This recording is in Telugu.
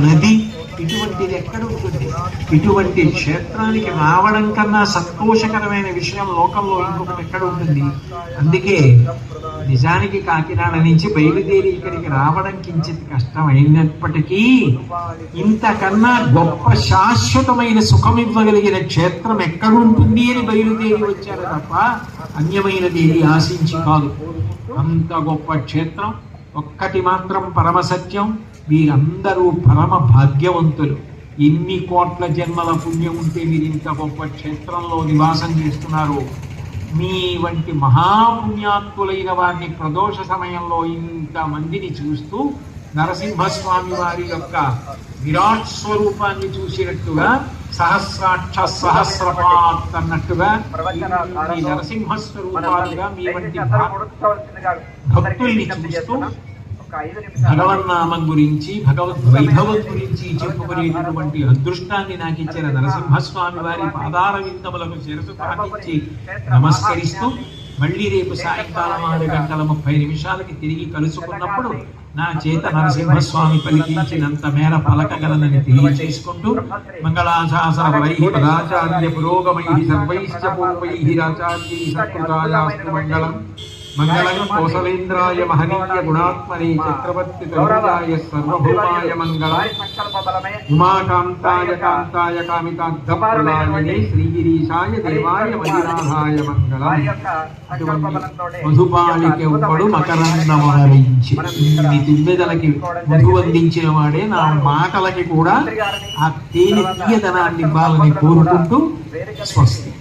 నది ఇటువంటిది ఎక్కడ ఉంటుంది? ఇటువంటి క్షేత్రానికి రావడం కన్నా సంతోషకరమైన విషయం లోకంలో ఇంకొకటి ఎక్కడ ఉంటుంది? అందుకే నిజానికి కాకినాడ నుంచి బయలుదేరి ఇక్కడికి రావడం కించిత్ కష్టం అయినప్పటికీ ఇంతకన్నా గొప్ప శాశ్వతమైన సుఖం ఇవ్వగలిగిన క్షేత్రం ఎక్కడుంటుంది అని బయలుదేరి వచ్చారు తప్ప అన్యమైనది ఆశించి కాదు. అంత గొప్ప క్షేత్రం ఒక్కటి మాత్రం పరమసత్యం, వీరందరూ పరమ భాగ్యవంతులు. ఎన్ని కోట్ల జన్మల పుణ్యం ఉంటే మీరు ఇంత గొప్ప క్షేత్రంలో నివాసం చేస్తున్నారు. మీ వంటి మహాపుణ్యాత్ములైన వారిని ప్రదోష సమయంలో ఇంతమందిని చూస్తూ నరసింహస్వామి వారి యొక్క విరాట్ స్వరూపాన్ని చూసినట్టుగా సహస్రాక్ష సహస్రపాత్ అన్నట్టుగా ఈ నరసింహ స్వరూపాలుగా మీ వంటి భక్తుల్ని చూస్తూ భగవన్నామం గురించి భగవద్ వైభవం గురించి చెప్పుకునేటటువంటి అదృష్టాన్ని నాకు ఇచ్చిన నరసింహస్వామి వారి పాదార విందములకు శిరసు పాటించి నమస్కరిస్తూ మళ్ళీ రేపు సాయంకాలం 6:30 తిరిగి కలుసుకున్నప్పుడు నా చేత నరసింహస్వామి పలికించినంత మేర పలకగలనని తెలియచేసుకుంటూ మంగళాశాసన పదాచార్య పురోగమై సర్వైశ్చ పూర్వై రాచార్యై సత్కృతాయాస్తు మంగళం. మంగళం కోసలేంద్రాయ మహనీయ గుణాత్మనే చక్రవర్తి తనుజాయ సర్వభూమాయ మంగళం. ఉమాకాంతాయ కాంతాయ కామితార్థప్రదాయినే శ్రీగిరీశాయ దేవాయ మధునాథాయ మంగళం. మధుపాలికి ఒప్పడు మకరందమారించి ఇన్ని తుమ్మెదలకి మధు అందించిన వాడే నా మాటలకి కూడా ఆ తేనె తీయదనాన్ని ఇవ్వాలని కోరుకుంటూ స్వస్తి.